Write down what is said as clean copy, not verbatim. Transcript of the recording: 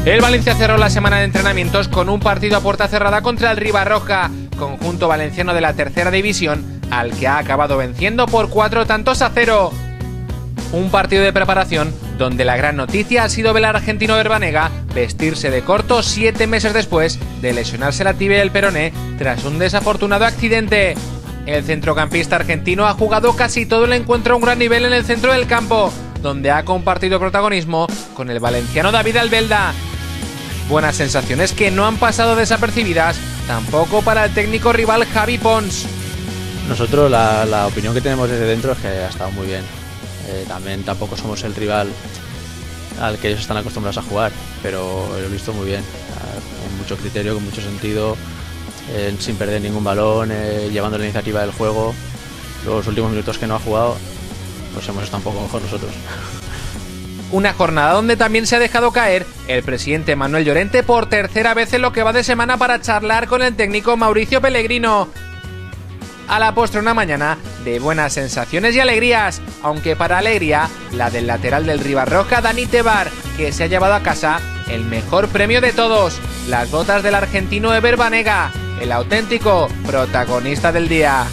El Valencia cerró la semana de entrenamientos con un partido a puerta cerrada contra el Ribarroja, conjunto valenciano de la tercera división, al que ha acabado venciendo por 4-0. Un partido de preparación donde la gran noticia ha sido ver al argentino Verbanega vestirse de corto 7 meses después de lesionarse la tibia del peroné tras un desafortunado accidente. El centrocampista argentino ha jugado casi todo el encuentro a un gran nivel en el centro del campo, donde ha compartido protagonismo con el valenciano David Albelda. Buenas sensaciones que no han pasado desapercibidas tampoco para el técnico rival Javi Pons. Nosotros la opinión que tenemos desde dentro es que ha estado muy bien. Tampoco somos el rival al que ellos están acostumbrados a jugar, pero lo he visto muy bien, con mucho criterio, con mucho sentido, sin perder ningún balón, llevando la iniciativa del juego. Los últimos minutos que no ha jugado, pues hemos estado un poco mejor nosotros. Una jornada donde también se ha dejado caer el presidente Manuel Llorente por tercera vez en lo que va de semana para charlar con el técnico Mauricio Pellegrino. A la postre una mañana de buenas sensaciones y alegrías, aunque para alegría la del lateral del Ribarroja, Dani Tebar, que se ha llevado a casa el mejor premio de todos, las botas del argentino Ever Banega, el auténtico protagonista del día.